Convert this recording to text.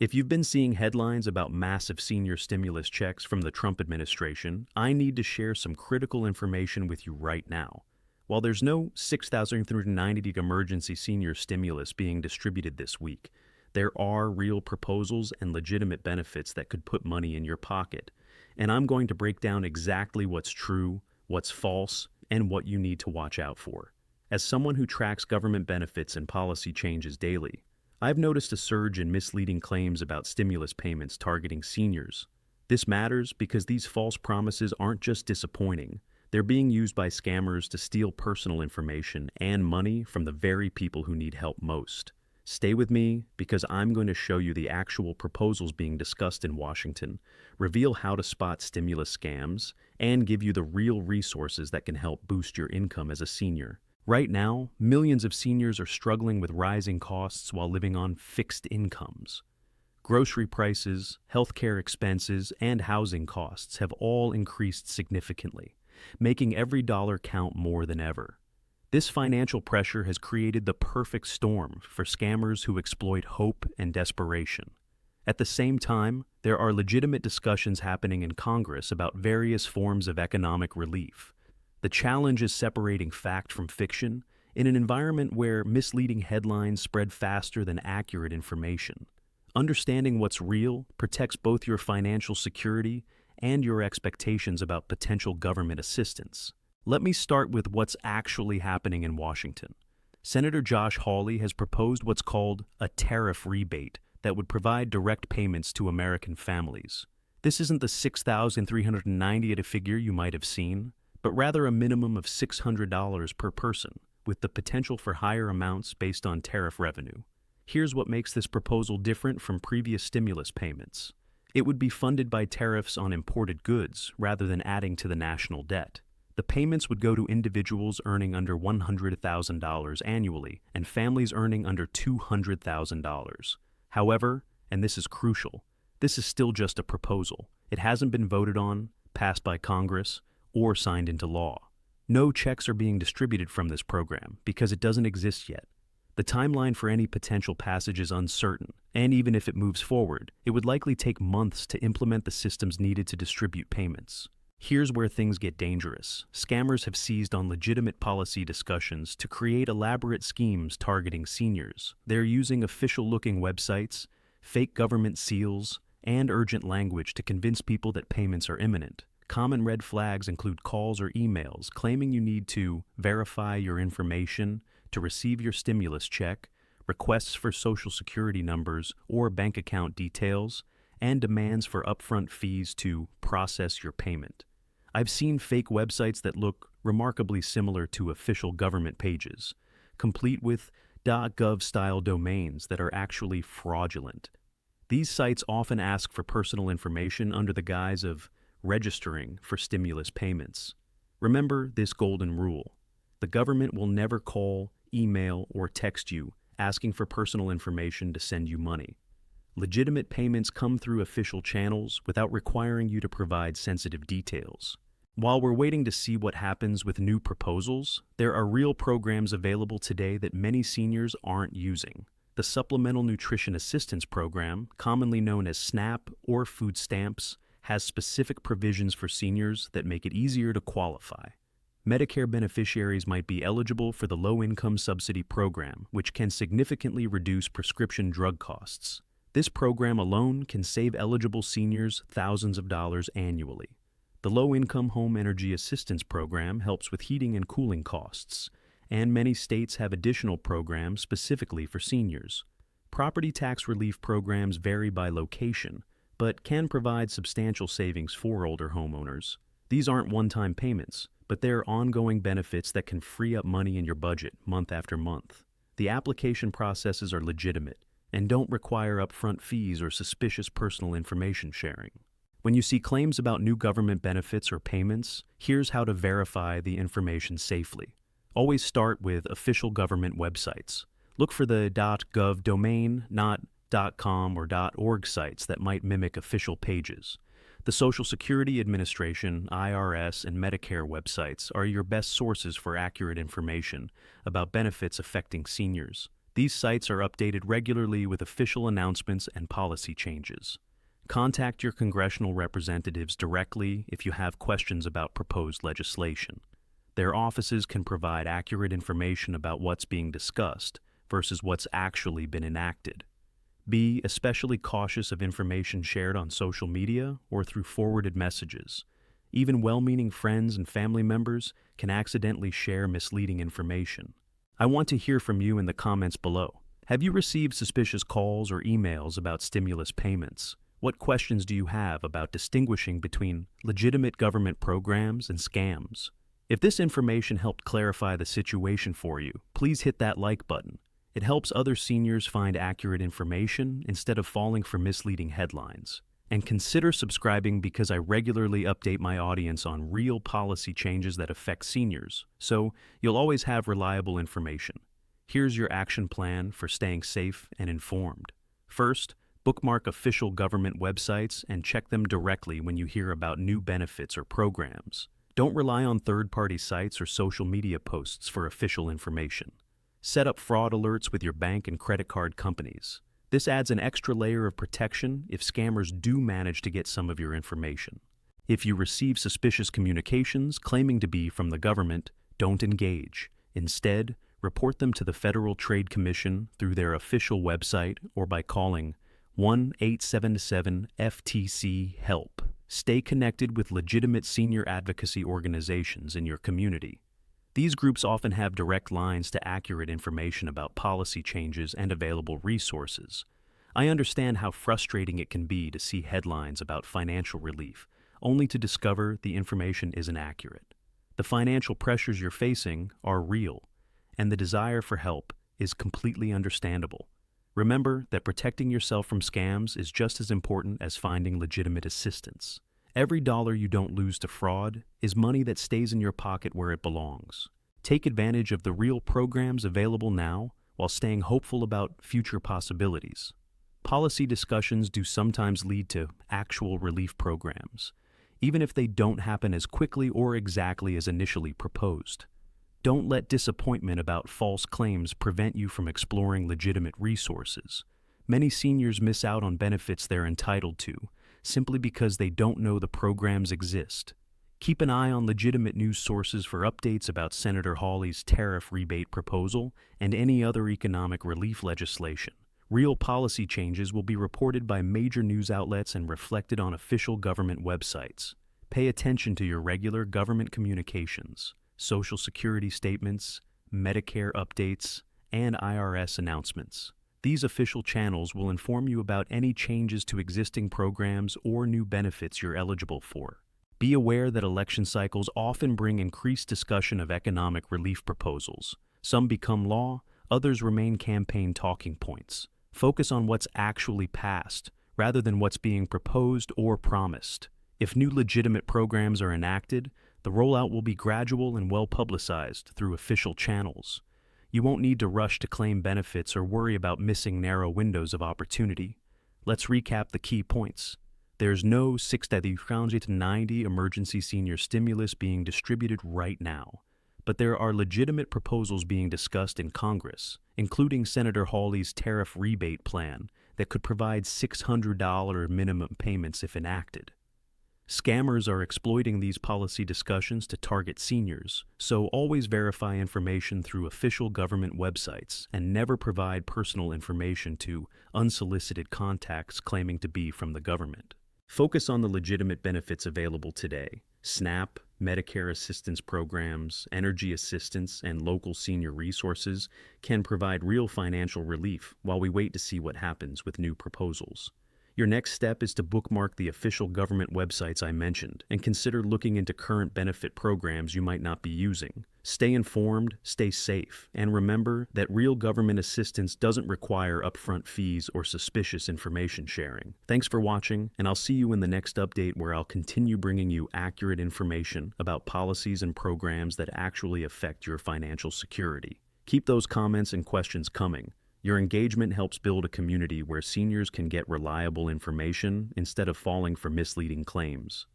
If you've been seeing headlines about massive senior stimulus checks from the Trump administration, I need to share some critical information with you right now. While there's no 6,390 emergency senior stimulus being distributed this week, there are real proposals and legitimate benefits that could put money in your pocket. And I'm going to break down exactly what's true, what's false, and what you need to watch out for. As someone who tracks government benefits and policy changes daily, I've noticed a surge in misleading claims about stimulus payments targeting seniors. This matters because these false promises aren't just disappointing, they're being used by scammers to steal personal information and money from the very people who need help most. Stay with me because I'm going to show you the actual proposals being discussed in Washington, reveal how to spot stimulus scams, and give you the real resources that can help boost your income as a senior. Right now, millions of seniors are struggling with rising costs while living on fixed incomes. Grocery prices, healthcare expenses, and housing costs have all increased significantly, making every dollar count more than ever. This financial pressure has created the perfect storm for scammers who exploit hope and desperation. At the same time, there are legitimate discussions happening in Congress about various forms of economic relief. The challenge is separating fact from fiction in an environment where misleading headlines spread faster than accurate information. Understanding what's real protects both your financial security and your expectations about potential government assistance. Let me start with what's actually happening in Washington. Senator Josh Hawley has proposed what's called a tariff rebate that would provide direct payments to American families. This isn't the $6,390 at a figure you might have seen, but rather a minimum of $600 per person, with the potential for higher amounts based on tariff revenue. Here's what makes this proposal different from previous stimulus payments. It would be funded by tariffs on imported goods rather than adding to the national debt. The payments would go to individuals earning under $100,000 annually and families earning under $200,000. However, and this is crucial, this is still just a proposal. It hasn't been voted on, passed by Congress, or signed into law. No checks are being distributed from this program because it doesn't exist yet. The timeline for any potential passage is uncertain, and even if it moves forward, it would likely take months to implement the systems needed to distribute payments. Here's where things get dangerous. Scammers have seized on legitimate policy discussions to create elaborate schemes targeting seniors. They're using official-looking websites, fake government seals, and urgent language to convince people that payments are imminent. Common red flags include calls or emails claiming you need to verify your information to receive your stimulus check, requests for social security numbers or bank account details, and demands for upfront fees to process your payment. I've seen fake websites that look remarkably similar to official government pages, complete with .gov-style domains that are actually fraudulent. These sites often ask for personal information under the guise of registering for stimulus payments. Remember this golden rule. The government will never call, email, or text you asking for personal information to send you money. Legitimate payments come through official channels without requiring you to provide sensitive details. While we're waiting to see what happens with new proposals, there are real programs available today that many seniors aren't using. The Supplemental Nutrition Assistance Program, commonly known as SNAP or food stamps, has specific provisions for seniors that make it easier to qualify. Medicare beneficiaries might be eligible for the Low-Income Subsidy Program, which can significantly reduce prescription drug costs. This program alone can save eligible seniors thousands of dollars annually. The Low-Income Home Energy Assistance Program helps with heating and cooling costs, and many states have additional programs specifically for seniors. Property tax relief programs vary by location, but can provide substantial savings for older homeowners. These aren't one-time payments, but they're ongoing benefits that can free up money in your budget month after month. The application processes are legitimate and don't require upfront fees or suspicious personal information sharing. When you see claims about new government benefits or payments, here's how to verify the information safely. Always start with official government websites. Look for the .gov domain, not .com or .org sites that might mimic official pages. The Social Security Administration, IRS, and Medicare websites are your best sources for accurate information about benefits affecting seniors. These sites are updated regularly with official announcements and policy changes. Contact your congressional representatives directly if you have questions about proposed legislation. Their offices can provide accurate information about what's being discussed versus what's actually been enacted. Be especially cautious of information shared on social media or through forwarded messages. Even well-meaning friends and family members can accidentally share misleading information. I want to hear from you in the comments below. Have you received suspicious calls or emails about stimulus payments? What questions do you have about distinguishing between legitimate government programs and scams? If this information helped clarify the situation for you, please hit that like button. It helps other seniors find accurate information instead of falling for misleading headlines. And consider subscribing because I regularly update my audience on real policy changes that affect seniors, so you'll always have reliable information. Here's your action plan for staying safe and informed. First, bookmark official government websites and check them directly when you hear about new benefits or programs. Don't rely on third-party sites or social media posts for official information. Set up fraud alerts with your bank and credit card companies. This adds an extra layer of protection if scammers do manage to get some of your information. If you receive suspicious communications claiming to be from the government, don't engage. Instead, report them to the Federal Trade Commission through their official website or by calling 1-877-FTC-HELP. Stay connected with legitimate senior advocacy organizations in your community. These groups often have direct lines to accurate information about policy changes and available resources. I understand how frustrating it can be to see headlines about financial relief, only to discover the information isn't accurate. The financial pressures you're facing are real, and the desire for help is completely understandable. Remember that protecting yourself from scams is just as important as finding legitimate assistance. Every dollar you don't lose to fraud is money that stays in your pocket where it belongs. Take advantage of the real programs available now while staying hopeful about future possibilities. Policy discussions do sometimes lead to actual relief programs, even if they don't happen as quickly or exactly as initially proposed. Don't let disappointment about false claims prevent you from exploring legitimate resources. Many seniors miss out on benefits they're entitled to simply because they don't know the programs exist. Keep an eye on legitimate news sources for updates about Senator Hawley's tariff rebate proposal and any other economic relief legislation. Real policy changes will be reported by major news outlets and reflected on official government websites. Pay attention to your regular government communications, Social Security statements, Medicare updates, and IRS announcements. These official channels will inform you about any changes to existing programs or new benefits you're eligible for. Be aware that election cycles often bring increased discussion of economic relief proposals. Some become law, others remain campaign talking points. Focus on what's actually passed, rather than what's being proposed or promised. If new legitimate programs are enacted, the rollout will be gradual and well-publicized through official channels. You won't need to rush to claim benefits or worry about missing narrow windows of opportunity. Let's recap the key points. There's no 690 emergency senior stimulus being distributed right now, but there are legitimate proposals being discussed in Congress, including Senator Hawley's tariff rebate plan that could provide $600 minimum payments if enacted. Scammers are exploiting these policy discussions to target seniors, so always verify information through official government websites and never provide personal information to unsolicited contacts claiming to be from the government. Focus on the legitimate benefits available today. SNAP, Medicare assistance programs, energy assistance, and local senior resources can provide real financial relief while we wait to see what happens with new proposals. Your next step is to bookmark the official government websites I mentioned and consider looking into current benefit programs you might not be using. Stay informed, stay safe, and remember that real government assistance doesn't require upfront fees or suspicious information sharing. Thanks for watching, and I'll see you in the next update where I'll continue bringing you accurate information about policies and programs that actually affect your financial security. Keep those comments and questions coming. Your engagement helps build a community where seniors can get reliable information instead of falling for misleading claims.